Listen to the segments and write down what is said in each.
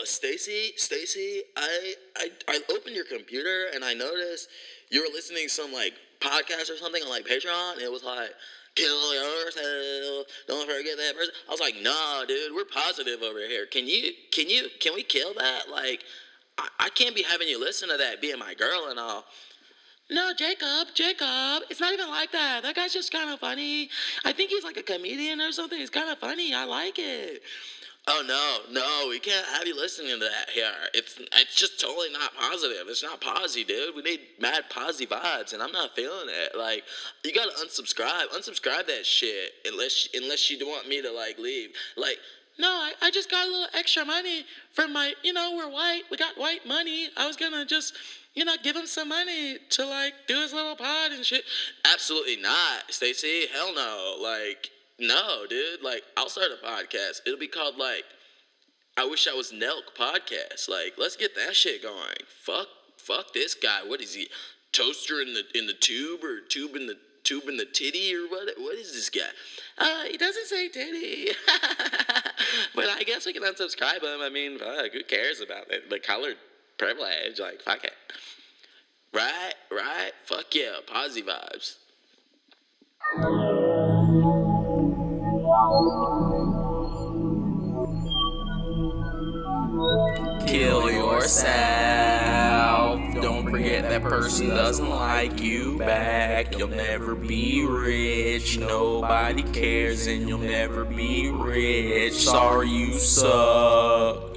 Stacy, I opened your computer and I noticed you were listening to some like podcast or something on like Patreon. And it was like, kill yourself, don't forget that person. I was like, nah, dude, we're positive over here. Can we kill that? Like, I can't be having you listen to that being my girl and all. No, Jacob, it's not even like that. That guy's just kind of funny. I think he's like a comedian or something. He's kind of funny. I like it. Oh no, we can't have you listening to that here. It's just totally not positive. It's not posy, dude. We need mad posy vibes, and I'm not feeling it. Like, you gotta unsubscribe that shit unless you want me to like leave. Like, no, I just got a little extra money from my, we're white. We got white money. I was gonna just, give him some money to like do his little pod and shit. Absolutely not, Stacey. Hell no. Like, no, dude. Like, I'll start a podcast. It'll be called like I Wish I Was Nelk podcast. Like, let's get that shit going. Fuck this guy. What is he? Toaster in the tube or tube in the titty or what? What is this guy? He doesn't say titty. But I guess we can unsubscribe him. I mean, fuck, who cares about it? The colored privilege, like, fuck it. Right? Fuck yeah, posy vibes. Kill yourself. Don't forget that person doesn't like you back. You'll never be rich. Nobody cares and you'll never be rich. Sorry you suck.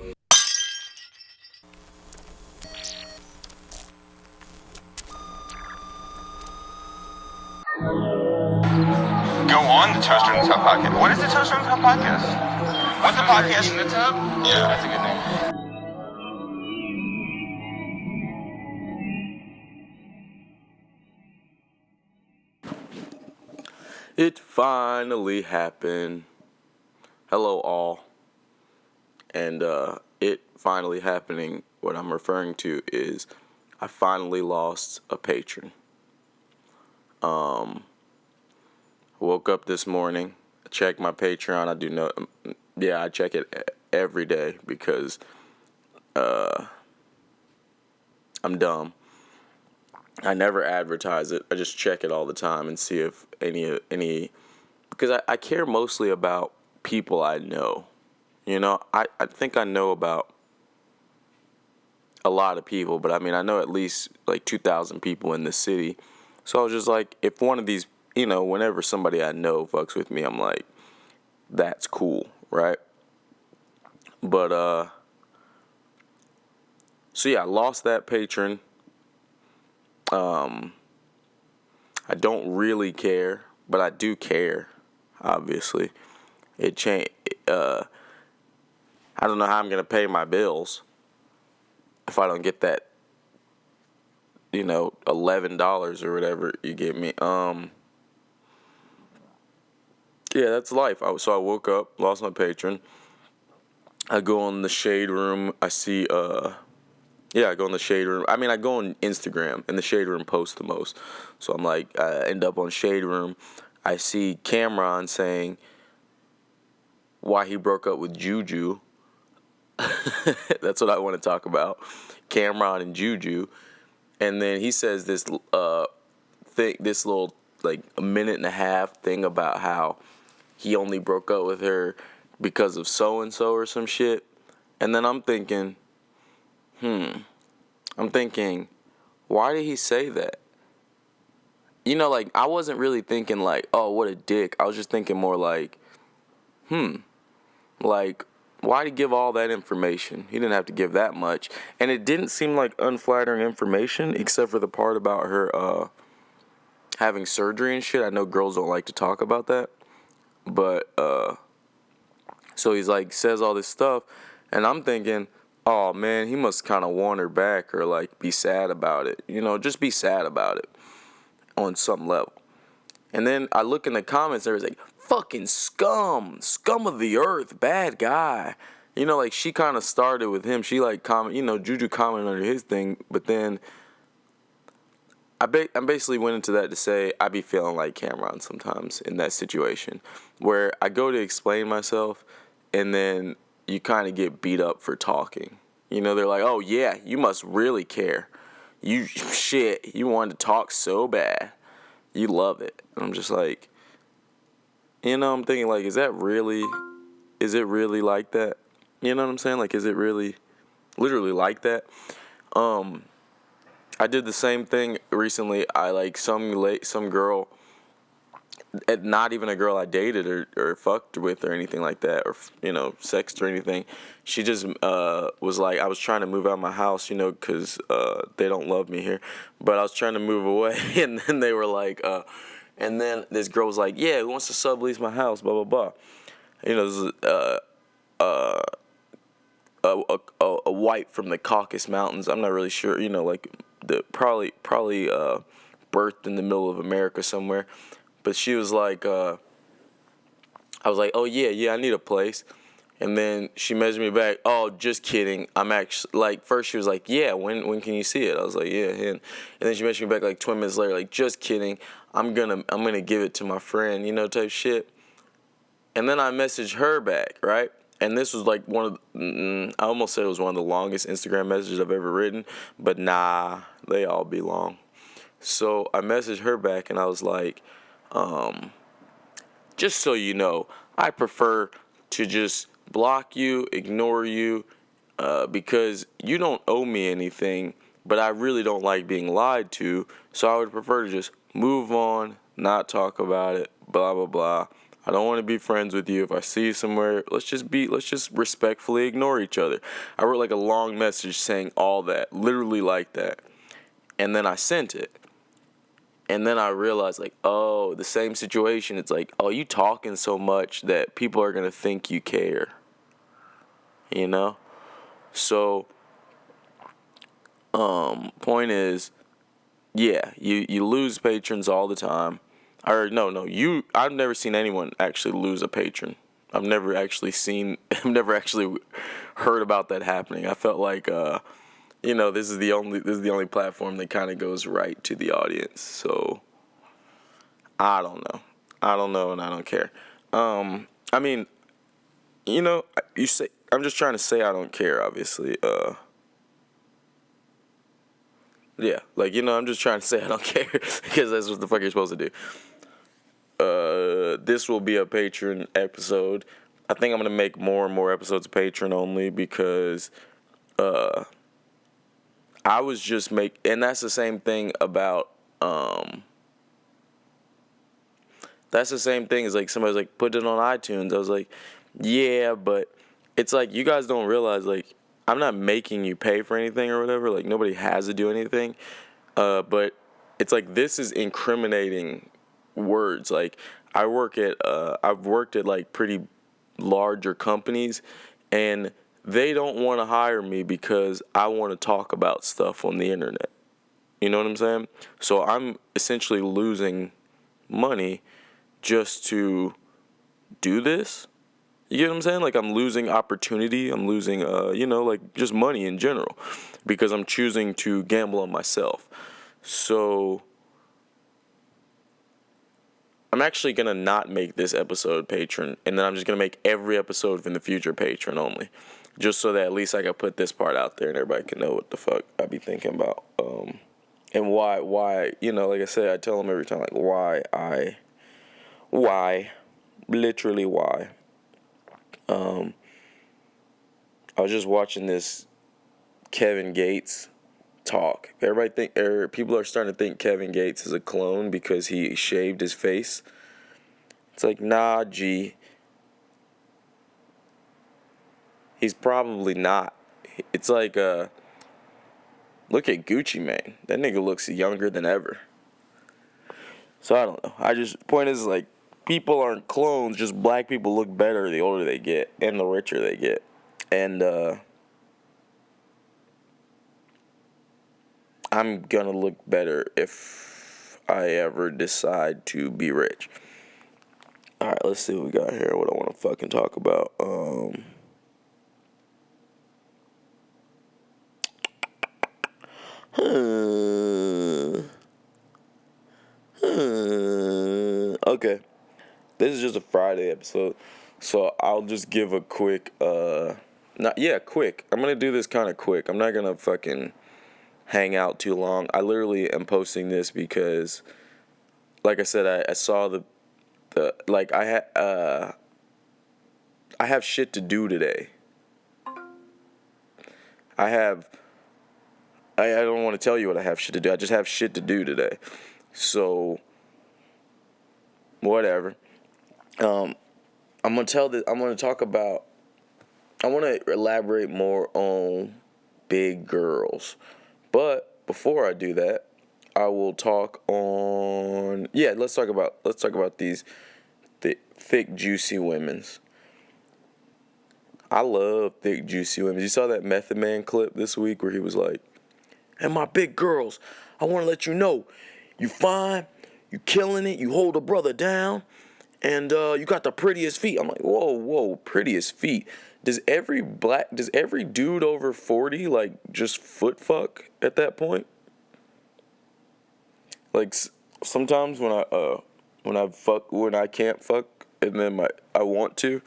Go on the Toaster in the Tub podcast. What is the Toaster in the Tub podcast? What's the podcast in the tub? Yeah, that's a good name. It finally happened. Hello, all. And it finally happening, what I'm referring to is I finally lost a patron. Woke up this morning, checked my Patreon. I check it every day because I'm dumb. I never advertise it. I just check it all the time and see if any because I care mostly about people I know. I think I know about a lot of people, but I mean, I know at least like 2,000 people in the city. So I was just like, if one of these, whenever somebody I know fucks with me, I'm like, that's cool, right? But, so yeah, I lost that patron. I don't really care, but I do care, obviously. It changed. I don't know how I'm going to pay my bills if I don't get that, $11 or whatever you give me. Yeah, that's life. So I woke up, lost my patron. I go in the shade room. I see, I go in the shade room. I mean, I go on Instagram, and the shade room posts the most. So I'm like, I end up on shade room. I see Cameron saying why he broke up with Juju. That's what I want to talk about. Cameron and Juju. And then he says this this little, like, a minute and a half thing about how he only broke up with her because of so-and-so or some shit. And then I'm thinking, why did he say that? Like, I wasn't really thinking, like, oh, what a dick. I was just thinking more like, like, why'd he give all that information? He didn't have to give that much. And it didn't seem like unflattering information, except for the part about her having surgery and shit. I know girls don't like to talk about that. But, so he's like, says all this stuff. And I'm thinking, oh, man, he must kind of want her back or, like, be sad about it. Just be sad about it on some level. And then I look in the comments and it's like, fucking scum of the earth, bad guy. Like, she kind of started with him. She, like, Juju commented under his thing. But then I basically went into that to say I be feeling like Cameron sometimes in that situation where I go to explain myself and then you kind of get beat up for talking. You know, they're like, oh yeah, you must really care. You wanted to talk so bad. You love it. And I'm just like, I'm thinking like, is it really like that? You know what I'm saying? Like, is it really literally like that? I did the same thing recently. I like some girl, not even a girl I dated or fucked with or anything like that, or sexed or anything. She just was like, I was trying to move out of my house, because they don't love me here, but I was trying to move away, and then they were like, and then this girl was like, yeah, who wants to sublease my house, blah blah blah. This is a white from the Caucasus Mountains. I'm not really sure, like the probably birthed in the middle of America somewhere. But she was like, I was like, oh yeah, I need a place. And then she messaged me back, oh, just kidding. I'm actually, like, first she was like, yeah, when can you see it? I was like, yeah. And then she messaged me back like 20 minutes later, like, just kidding. I'm gonna give it to my friend, type shit. And then I messaged her back, right? And this was like I almost said it was one of the longest Instagram messages I've ever written, but nah, they all be long. So I messaged her back and I was like, just so you know, I prefer to just block you, ignore you, because you don't owe me anything, but I really don't like being lied to, so I would prefer to just move on, not talk about it, blah, blah, blah. I don't want to be friends with you. If I see you somewhere, let's just respectfully ignore each other. I wrote like a long message saying all that, literally like that. And then I sent it. And then I realized, like, oh, the same situation. It's like, oh, you talking so much that people are going to think you care. So, point is, yeah, you lose patrons all the time. Or, no, I've never seen anyone actually lose a patron. I've never actually heard about that happening. I felt like, this is the only platform that kind of goes right to the audience. So I don't know, and I don't care. I mean, you say I'm just trying to say I don't care. Obviously, yeah, like I'm just trying to say I don't care because that's what the fuck you're supposed to do. This will be a Patreon episode. I think I'm gonna make more and more episodes Patreon only because I was just and that's the same thing about that's the same thing as like somebody's like put it on iTunes. I was like, yeah, but it's like you guys don't realize like I'm not making you pay for anything or whatever. Like nobody has to do anything. But it's like this is incriminating words. Like I've worked at like pretty larger companies, and they don't want to hire me because I want to talk about stuff on the internet. You know what I'm saying? So I'm essentially losing money just to do this. You get what I'm saying? Like I'm losing opportunity. I'm losing, like just money in general because I'm choosing to gamble on myself. So I'm actually going to not make this episode Patreon, and then I'm just going to make every episode in the future Patreon only, just so that at least I can put this part out there and everybody can know what the fuck I be thinking about. And why, like I said, I tell them every time, like, literally why. I was just watching this Kevin Gates talk. People are starting to think Kevin Gates is a clone because he shaved his face. It's like, nah, G. He's probably not. It's like, look at Gucci Mane. That nigga looks younger than ever. So I don't know. Point is like, people aren't clones, just black people look better the older they get and the richer they get. And, I'm gonna look better if I ever decide to be rich. Alright, let's see what we got here. What I want to fucking talk about. Okay. This is just a Friday episode. So I'll just give a quick, quick. I'm gonna do this kind of quick. I'm not gonna fucking hang out too long. I literally am posting this because, like I said, I saw I have shit to do today. I don't want to tell you what I have shit to do. I just have shit to do today. So, whatever. I'm gonna talk about. I want to elaborate more on big girls, but before I do that, I will talk on. Yeah, let's talk about these thick, juicy women's. I love thick, juicy women. You saw that Method Man clip this week where he was like, "And my big girls, I want to let you know, you fine, you killing it, you hold a brother down, and you got the prettiest feet." I'm like, whoa, prettiest feet. Does every dude over 40 like just foot fuck at that point? Like sometimes when I can't fuck and then I want to,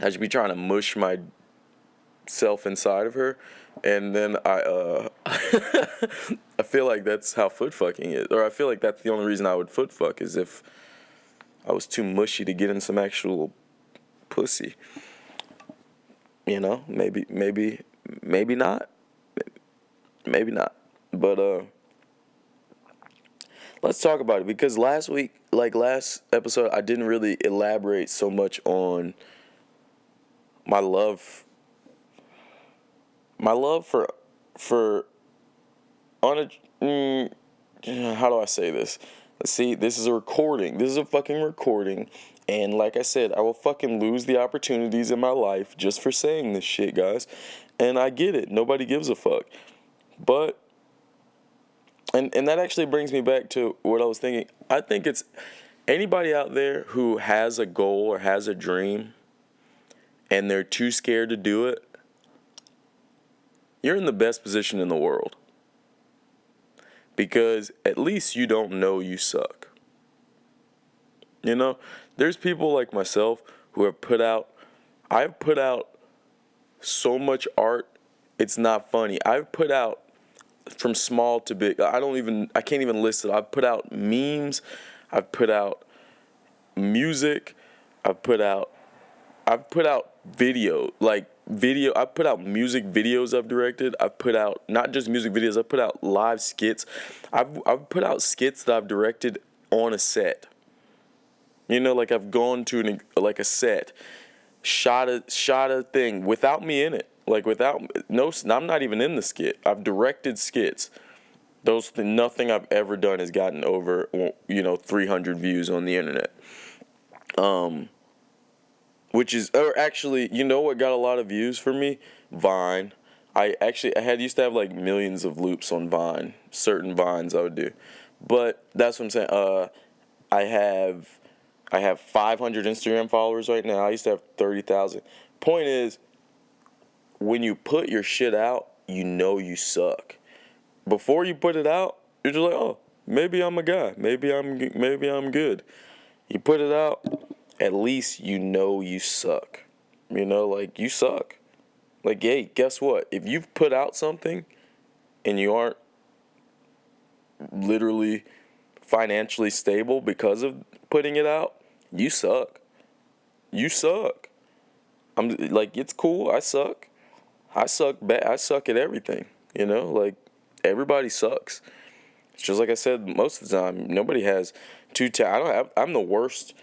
I should be trying to mush myself inside of her, and then I feel like that's how foot fucking is, or I feel like that's the only reason I would foot fuck is if I was too mushy to get in some actual pussy. You know, maybe not, maybe not. But let's talk about it because last episode, I didn't really elaborate so much on my love for how do I say this? Let's see, this is a recording. This is a fucking recording. And like I said, I will fucking lose the opportunities in my life just for saying this shit, guys. And I get it. Nobody gives a fuck. But, and that actually brings me back to what I was thinking. I think it's anybody out there who has a goal or has a dream and they're too scared to do it, you're in the best position in the world. Because at least you don't know you suck. You know, there's people like myself who I've put out so much art, it's not funny. I've put out from small to big. I can't even list it. I've put out memes, I've put out music, I've put out video, I've put out music videos I've directed. I've put out not just music videos, I've put out live skits. I've put out skits that I've directed on a set. You know, like I've gone to a set, shot a thing without me in it. I'm not even in the skit. I've directed skits. Nothing I've ever done has gotten over 300 views on the internet. Which is, or actually, you know what got a lot of views for me? Vine. I used to have like millions of loops on Vine. Certain Vines I would do. But that's what I'm saying. I have 500 Instagram followers right now. I used to have 30,000. Point is, when you put your shit out, you know you suck. Before you put it out, you're just like, oh, maybe I'm a guy. Maybe I'm good. You put it out, at least you know you suck. You know, like, you suck. Like, hey, guess what? If you've put out something and you aren't literally financially stable because of putting it out, you suck. You suck. I'm like, it's cool. I suck. I suck bad. I suck at everything. You know, like, everybody sucks. It's just like I said, most of the time, nobody has I'm the worst.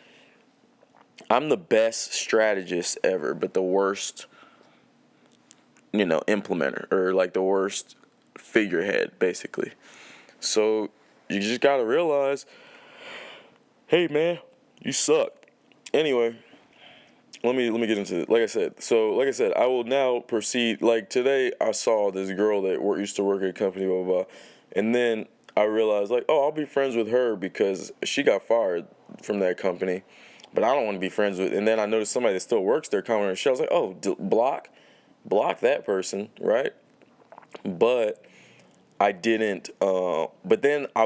I'm the best strategist ever, but the worst, implementer, or like the worst figurehead, basically. So you just gotta realize, hey man, you suck. Anyway, let me get into it. Like I said, I will now proceed. Like today, I saw this girl that used to work at a company, blah, blah, blah. And then I realized, like, oh, I'll be friends with her because she got fired from that company. But I don't want to be friends with. And then I noticed somebody that still works there commented on her shit. I was like, oh, block that person, right? But I didn't. But then I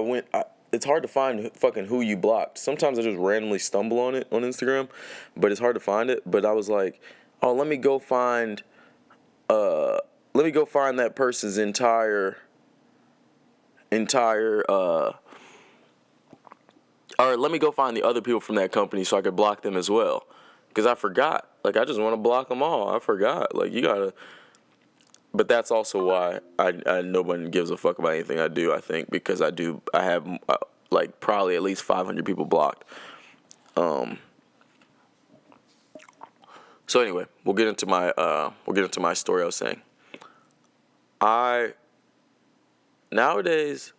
it's hard to find fucking who you blocked. Sometimes I just randomly stumble on it on Instagram, but it's hard to find it. But I was like, oh, let me go find that person's entire or let me go find the other people from that company so I could block them as well. Because I forgot. Like, I just want to block them all. I forgot. Like, you gotta. But that's also why nobody gives a fuck about anything I do, I think. Because I have, like, probably at least 500 people blocked. So anyway, we'll get into my story I was saying. Nowadays,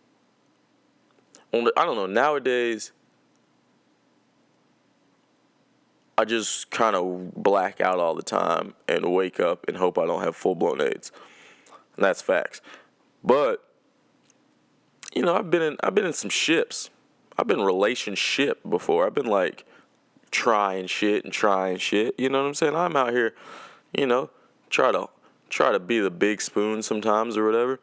I just kind of black out all the time and wake up and hope I don't have full-blown AIDS. And that's facts. But, I've been in some ships. I've been relationship before. I've been like trying shit. You know what I'm saying? I'm out here, try to be the big spoon sometimes or whatever.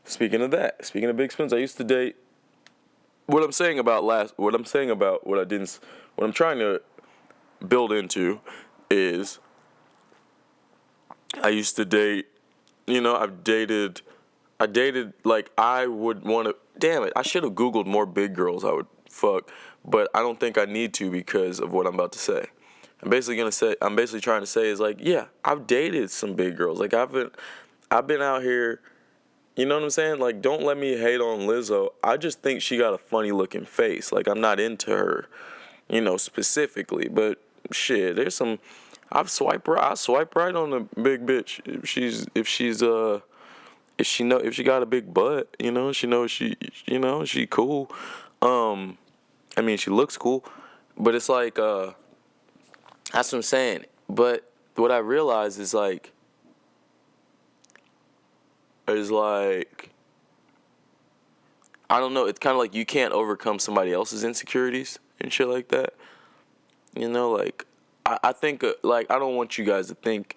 Speaking of big spoons, I used to date. What I'm trying to build into is I used to date, I dated, like, I would want to, damn it, I should have Googled more big girls I would fuck, but I don't think I need to because of what I'm about to say. I'm basically trying to say is, like, yeah, I've dated some big girls. Like, I've been out here, you know what I'm saying? Like, don't let me hate on Lizzo. I just think she got a funny looking face. Like, I'm not into her, specifically, but shit, there's some, I swipe right on the big bitch if she got a big butt, she cool. I mean, she looks cool, but it's like, that's what I'm saying. But what I realize is like, I don't know, it's kind of like you can't overcome somebody else's insecurities and shit like that. Like, I think, like, I don't want you guys to think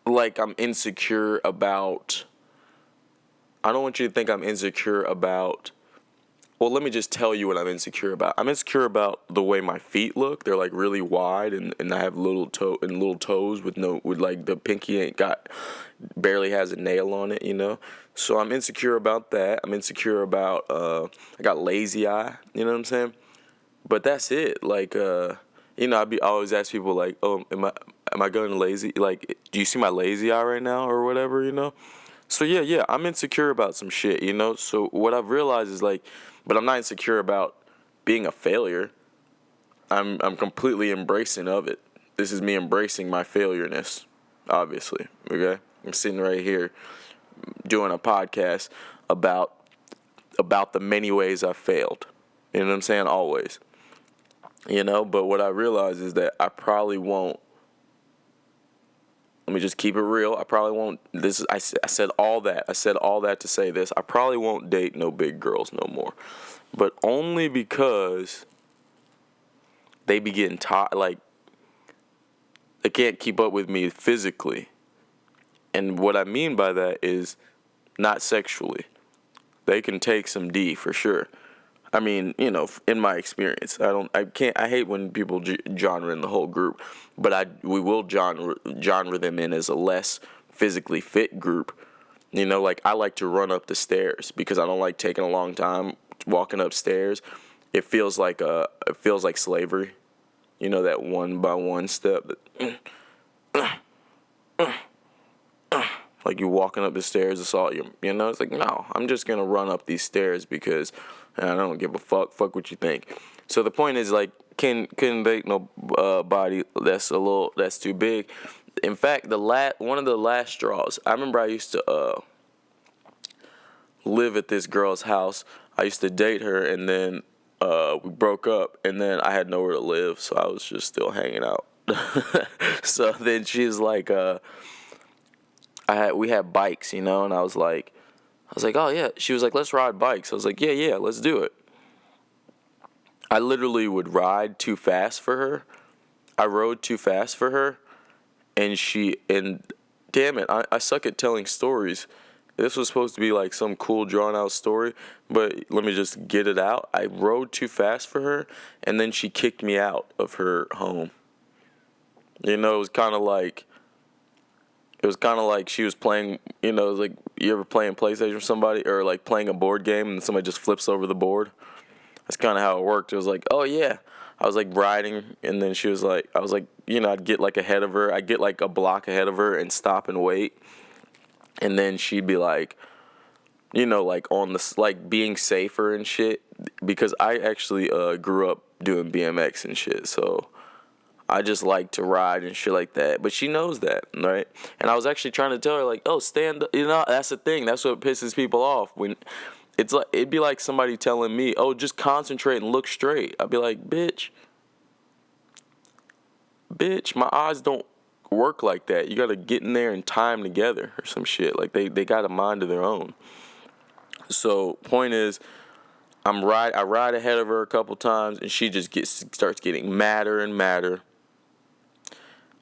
like I'm insecure about, I don't want you to think I'm insecure about, well, let me just tell you what I'm insecure about. I'm insecure about the way my feet look. They're like really wide and I have little toes with like the pinky barely has a nail on it, So I'm insecure about that. I'm insecure about, I got lazy eye, you know what I'm saying? But that's it. Like, I always ask people like, oh, am I going lazy? Like, do you see my lazy eye right now or whatever, So yeah, I'm insecure about some shit, So what I've realized is like, but I'm not insecure about being a failure. I'm completely embracing of it. This is me embracing my failureness, obviously. Okay, I'm sitting right here doing a podcast about the many ways I failed. You know what I'm saying? Always. But what I realize is that I probably won't. Let me just keep it real. I probably won't. I said all that. I said all that to say this. I probably won't date no big girls no more, but only because they be getting like they can't keep up with me physically. And what I mean by that is not sexually. They can take some D for sure. I mean, in my experience, I hate when people genre in the whole group, but we will genre them in as a less physically fit group. Like, I like to run up the stairs because I don't like taking a long time walking upstairs. It feels like slavery. That one by one step like you're walking up the stairs, it's all it's like, no, I'm just gonna run up these stairs because I don't give a fuck what you think. So the point is, like, couldn't date no body that's too big. In fact, one of the last straws, I remember I used to live at this girl's house. I used to date her, and then we broke up, and then I had nowhere to live, so I was just still hanging out. So then she's like, we had bikes, and I was like, oh yeah. She was like, let's ride bikes. I was like, yeah, let's do it. I literally would ride too fast for her. I rode too fast for her, and damn it, I suck at telling stories, this was supposed to be like some cool drawn out story, but let me just get it out. I rode too fast for her, and then she kicked me out of her home. You know, it was kind of like she was playing, you know, like you ever playing PlayStation with somebody or like playing a board game and somebody just flips over the board. That's kind of how it worked. It was like, oh yeah. I was like riding and then she was like, I was like, you know, I'd get like ahead of her. I'd get like a block ahead of her and stop and wait. And then she'd be like, you know, like on the, like being safer and shit. Because I actually grew up doing BMX and shit. So I just like to ride and shit like that. But she knows that, right? And I was actually trying to tell her, like, oh, stand up. You know, that's the thing. That's what pisses people off. When it's like, it'd be like somebody telling me, oh, just concentrate and look straight. I'd be like, bitch, my eyes don't work like that. You got to get in there and time together or some shit. Like, they got a mind of their own. So, point is, I ride ahead of her a couple times, and she just starts getting madder and madder.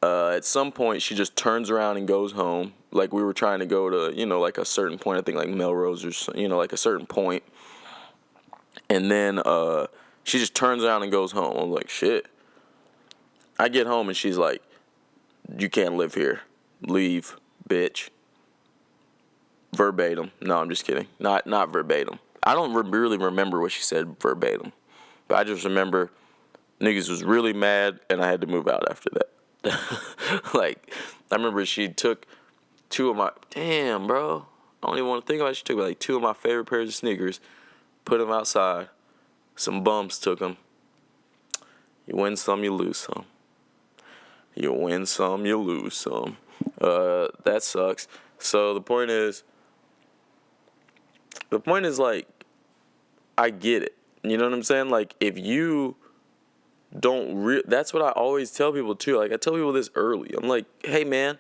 At some point, she just turns around and goes home. Like, we were trying to go to, you know, like a certain point, I think like Melrose or, you know, like a certain point. And then she just turns around and goes home. I'm like, shit. I get home, and she's like, you can't live here. Leave, bitch. Verbatim. No, I'm just kidding. Not verbatim. I don't really remember what she said verbatim. But I just remember niggas was really mad, and I had to move out after that. Like, I remember she took two of my, damn, bro, I don't even want to think about it. She took like two of my favorite pairs of sneakers, put them outside, some bums took them. You win some, you lose some. You win some, you lose some. That sucks. So the point is like, I get it. You know what I'm saying? Like, if you that's what I always tell people too. Like, I tell people this early. I'm like, hey man,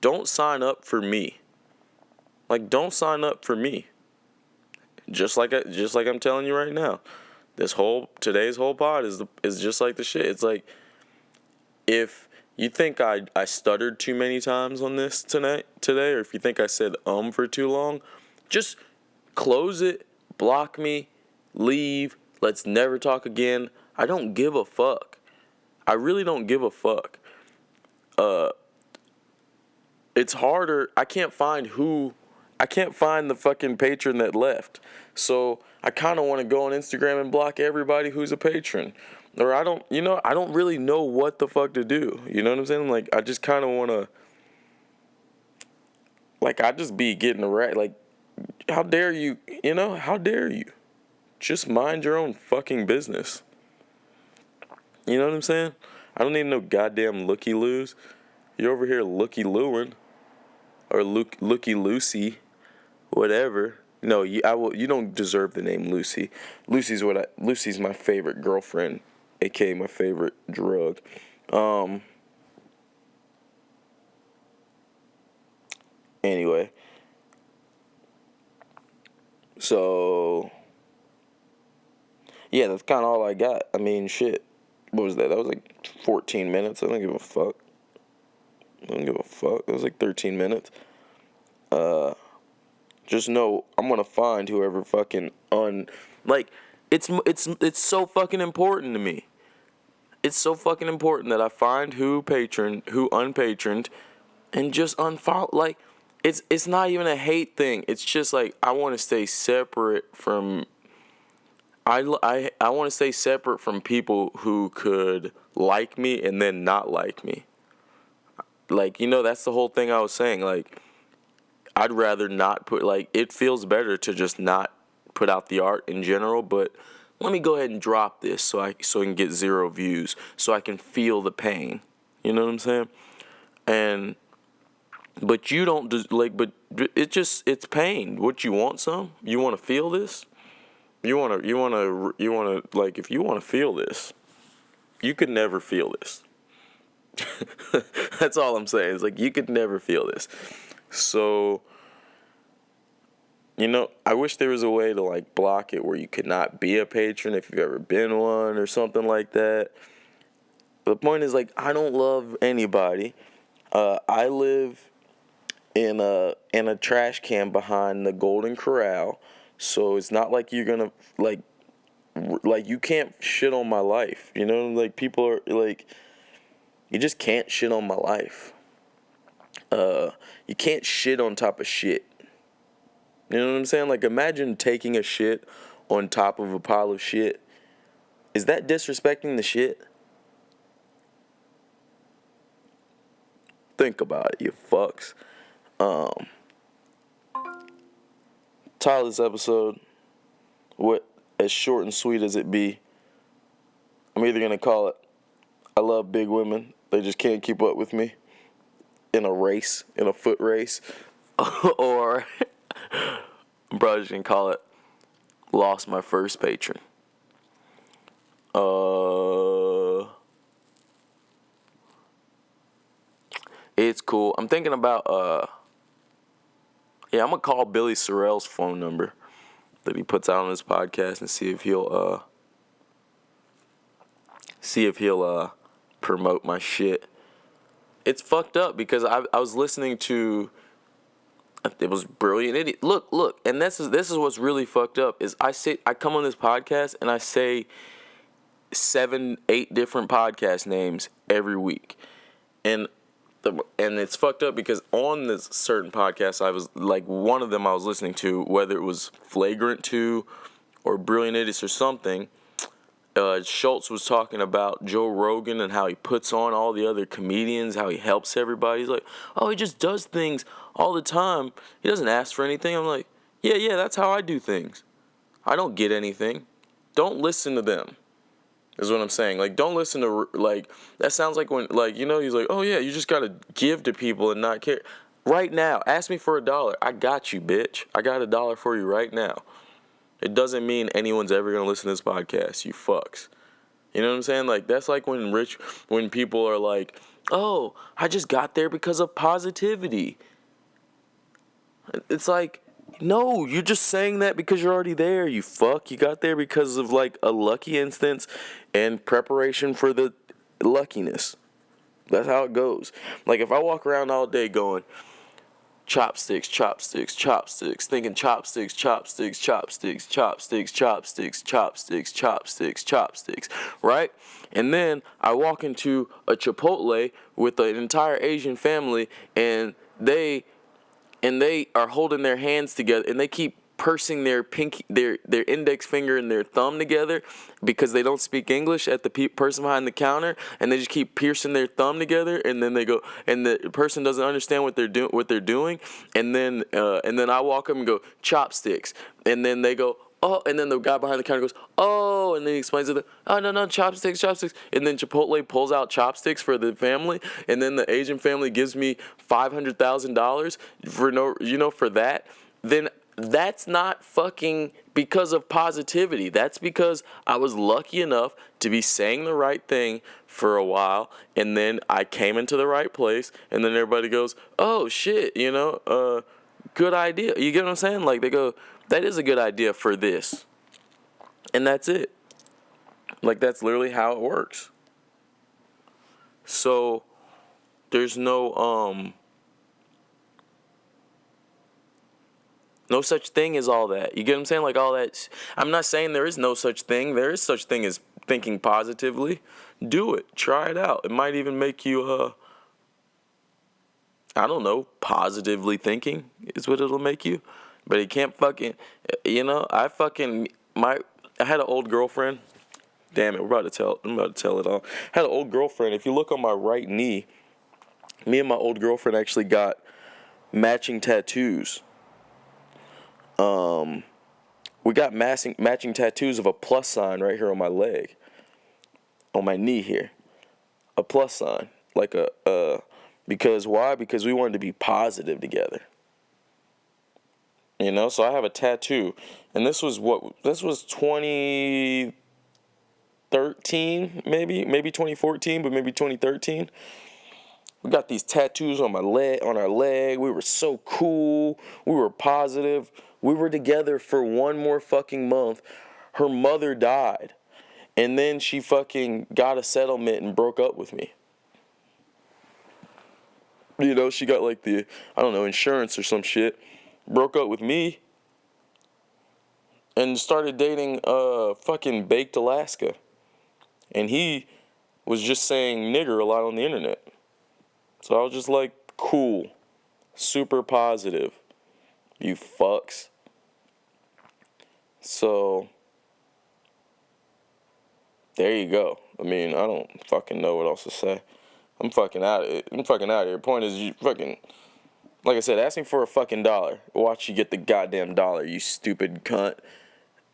don't sign up for me. Like, don't sign up for me. Just like I'm telling you right now. Today's whole pod is just like the shit. It's like, if you think I stuttered too many times on this today, or if you think I said for too long, just close it, block me, leave, let's never talk again. I don't give a fuck. I really don't give a fuck. It's harder. I can't find the fucking patron that left. So I kind of want to go on Instagram and block everybody who's a patron. Or I don't really know what the fuck to do. You know what I'm saying? Like, I just kind of want to, like, I just be getting around. Like, how dare you, how dare you? Just mind your own fucking business. You know what I'm saying? I don't need no goddamn looky-loos. You're over here looky-looing. Or looky-loosey. Whatever. No, you don't deserve the name Lucy. Lucy's my favorite girlfriend. A.k.a. my favorite drug. Anyway. So, yeah, that's kind of all I got. I mean, shit. What was that? That was like 14 minutes. I don't give a fuck. It was like 13 minutes. Just know I'm gonna find whoever fucking it's so fucking important to me. It's so fucking important that I find who unpatroned, and just unfollow. Like, it's not even a hate thing. It's just like, I want to stay separate from. I want to stay separate from people who could like me and then not like me. Like, that's the whole thing I was saying. Like, I'd rather not it feels better to just not put out the art in general, but let me go ahead and drop this so I can get 0 views, so I can feel the pain. You know what I'm saying? But you don't, but it's pain. What, you want some? You want to feel this? You want to, like, if you want to feel this, you could never feel this. That's all I'm saying. It's like, you could never feel this. So, I wish there was a way to, like, block it where you could not be a patron if you've ever been one or something like that. The point is, like, I don't love anybody. I live in a trash can behind the Golden Corral. So it's not like you're gonna like you can't shit on my life. You know, like people are like, you just can't shit on my life. You can't shit on top of shit. You know what I'm saying? Like, imagine taking a shit on top of a pile of shit. Is that disrespecting the shit? Think about it, you fucks. Title this episode, what as short and sweet as it be, I'm either gonna call it I love big women, they just can't keep up with me in a foot race, or I'm probably just gonna call it lost my first patron. It's cool. I'm thinking about I'm gonna call Billy Sorrell's phone number that he puts out on his podcast and see if he'll promote my shit. It's fucked up because I was listening to, it was Brilliant Idiot. Look, and this is what's really fucked up is I come on this podcast and I say 7-8 different podcast names every week, and it's fucked up because on this certain podcast I was like, one of them I was listening to, whether it was Flagrant 2 or Brilliant Idiots or something, Schultz was talking about Joe Rogan and how he puts on all the other comedians, how he helps everybody. He's like, oh, he just does things all the time. He doesn't ask for anything. I'm like, yeah, that's how I do things. I don't get anything. Don't listen to them, is what I'm saying. Like, don't listen to, like, that sounds like when, like, you know, he's like, oh, yeah, you just got to give to people and not care. Right now, ask me for $1. I got you, bitch. I got $1 for you right now. It doesn't mean anyone's ever going to listen to this podcast, you fucks. You know what I'm saying? Like, that's like when people are like, oh, I just got there because of positivity. It's like, no, you're just saying that because you're already there, you fuck. You got there because of, like, a lucky instance and preparation for the luckiness. That's how it goes. Like, if I walk around all day going, chopsticks, chopsticks, chopsticks, thinking chopsticks, chopsticks, chopsticks, chopsticks, chopsticks, chopsticks, chopsticks, chopsticks, right? And then I walk into a Chipotle with an entire Asian family, and they are holding their hands together, and they keep pursing their index finger and their thumb together because they don't speak English at the person behind the counter, and they just keep piercing their thumb together, and then they go, and the person doesn't understand what they're doing, and then I walk up and go chopsticks, and then they go, oh, and then the guy behind the counter goes, oh, and then he explains to them, oh, no, chopsticks, and then Chipotle pulls out chopsticks for the family, and then the Asian family gives me $500,000 for that. Then that's not fucking because of positivity. That's because I was lucky enough to be saying the right thing for a while, and then I came into the right place, and then everybody goes, oh, shit, good idea. You get what I'm saying? Like, they go, that is a good idea for this. And that's it. Like, that's literally how it works. So, there's no such thing as all that. You get what I'm saying? Like, all that. I'm not saying there is no such thing. There is such thing as thinking positively. Do it. Try it out. It might even make you, I don't know, positively thinking is what it'll make you. But it can't fucking, I had an old girlfriend. Damn it, I'm about to tell it all. I had an old girlfriend. If you look on my right knee, me and my old girlfriend actually got matching tattoos. We got matching tattoos of a plus sign right here on my leg. On my knee here. A plus sign. Like because why? Because we wanted to be positive together. So I have a tattoo. And this was 2013, maybe 2014, but maybe 2013. We got these tattoos on our leg. We were so cool. We were positive. We were together for one more fucking month. Her mother died. And then she fucking got a settlement and broke up with me. you know, she got like the, I don't know, insurance or some shit, broke up with me, and started dating fucking Baked Alaska. And he was just saying nigger a lot on the internet. So I was just like, cool. Super positive. You fucks. So, there you go. I mean, I don't fucking know what else to say. I'm fucking out of it. I'm fucking out of here. Point is, you fucking, like I said, ask me for a fucking $1. Watch you get the goddamn $1, you stupid cunt.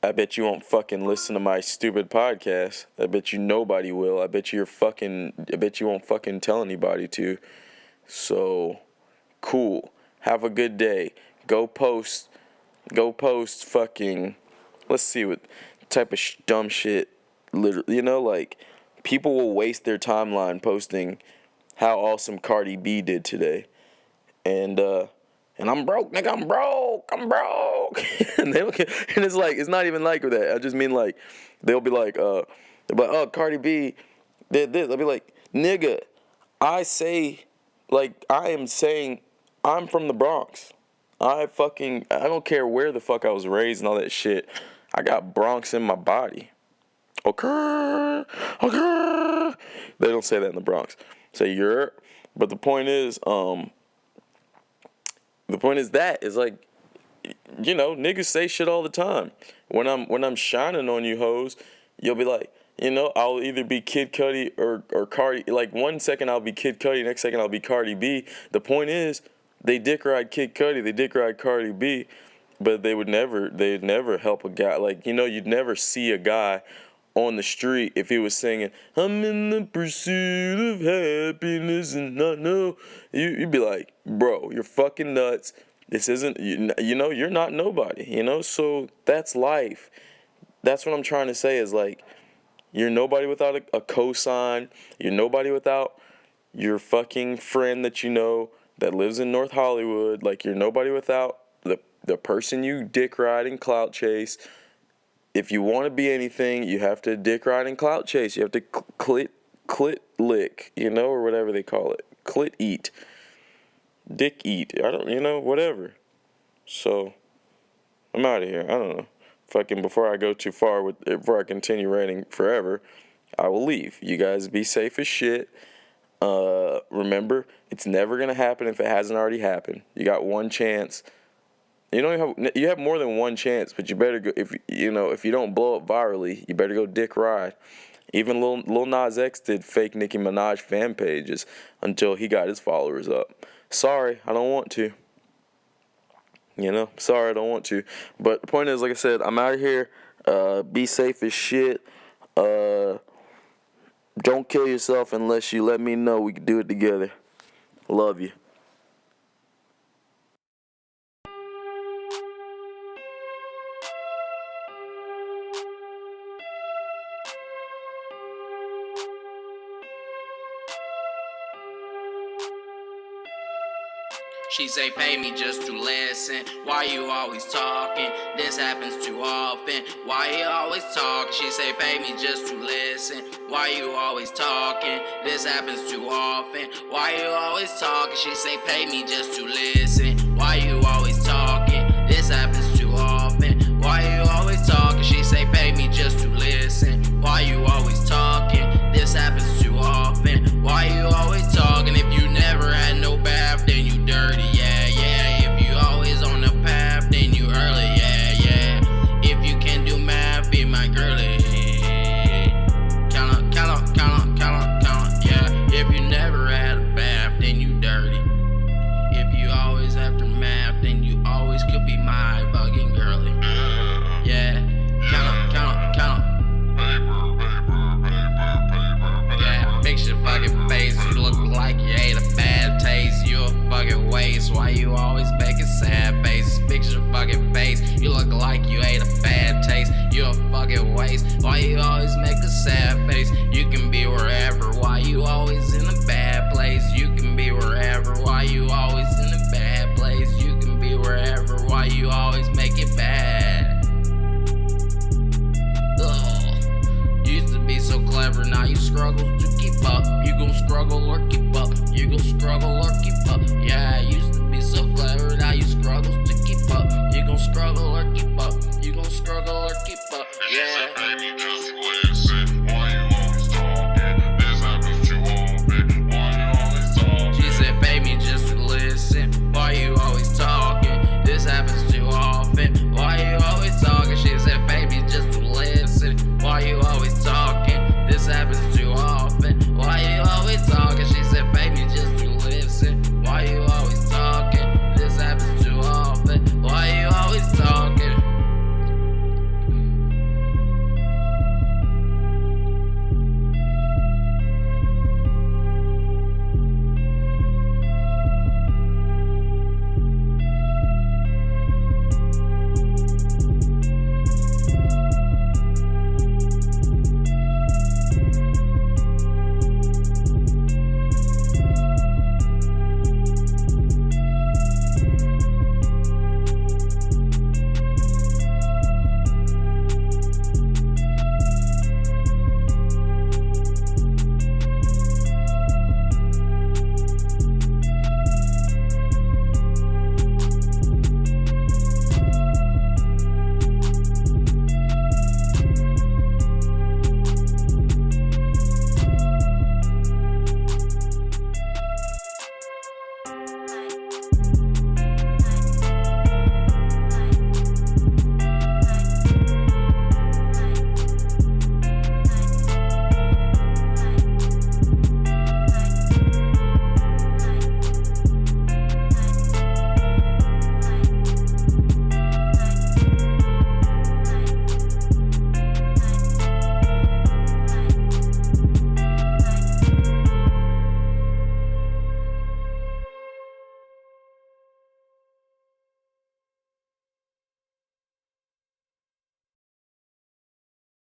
I bet you won't fucking listen to my stupid podcast. I bet you nobody will. I bet you won't fucking tell anybody to. So, cool. Have a good day. Go post fucking, let's see what type of dumb shit, literally, you know, like, people will waste their timeline posting how awesome Cardi B did today. And I'm broke, nigga, I'm broke. and it's like, it's not even like that. I just mean like, they'll be like, oh, Cardi B did this. I'll be like, nigga, I am saying I'm from the Bronx. I don't care where the fuck I was raised and all that shit. I got Bronx in my body. Okay. They don't say that in the Bronx. Say you're, but the point is like, you know, niggas say shit all the time. When I'm shining on you hoes, you'll be like, you know, I'll either be Kid Cudi or Cardi. Like, 1 second I'll be Kid Cudi, next second I'll be Cardi B. The point is, they dick ride Kid Cudi, they dick ride Cardi B, but they'd never help a guy. Like, you know, you'd never see a guy on the street if he was singing, I'm in the pursuit of happiness and not know. You'd be like, bro, you're fucking nuts. This isn't, you know, you're not nobody, you know? So that's life. That's what I'm trying to say is like, you're nobody without a cosign. You're nobody without your fucking friend that you know that lives in North Hollywood. Like, you're nobody without the person you dick ride and clout chase. If you want to be anything, you have to dick ride and clout chase. You have to clit lick, you know, or whatever they call it. Clit eat. Dick eat. I don't, you know, whatever. So, I'm out of here. I don't know. Fucking before I go too far, before I continue ranting forever, I will leave. You guys be safe as shit. Remember, it's never going to happen if it hasn't already happened. You got one chance. You have more than one chance, but you better go, if you don't blow up virally, you better go dick ride. Even Lil Nas X did fake Nicki Minaj fan pages until he got his followers up. Sorry, I don't want to. Sorry, I don't want to. But the point is, like I said, I'm out of here. Be safe as shit. Don't kill yourself unless you let me know we can do it together. Love you. She say, pay me just to listen. Why you always talking? This happens too often. Why you always talking? She say, pay me just to listen. Why you always talking? This happens too often. Why you always talking? She say, pay me just to listen. Why you always talking? This happens too often. Why you always talking? She say, pay me just to listen. Why you always talking? This happens too often. Why you always talking? If you never had no bath, then you dirty, yeah, yeah. If you always on the path, then you early, yeah, yeah. If you can do math, be my girlie. Count on, yeah. If you never had a bath, then you dirty. If you always after math, then you always could be my fucking girlie. Yeah, count on. Yeah, fix your fucking face. You look like you ate a bad taste. You a fucking waste. Why you always making sad faces? Fix your fucking face. You look like you ate a bad taste. You a fucking waste. Why you always make a sad face? You can be wherever. Why you always in a bad place? You can be wherever. Why you always in a bad place? You can be wherever. Why you always make it bad? Ugh. You used to be so clever. Now you struggle to keep up. You gon' struggle or keep up. You gon' struggle or keep up. up. Yeah, I used to be so clever, now you struggle to keep up. You gon' struggle or keep up. You gon' struggle or keep up. Yeah.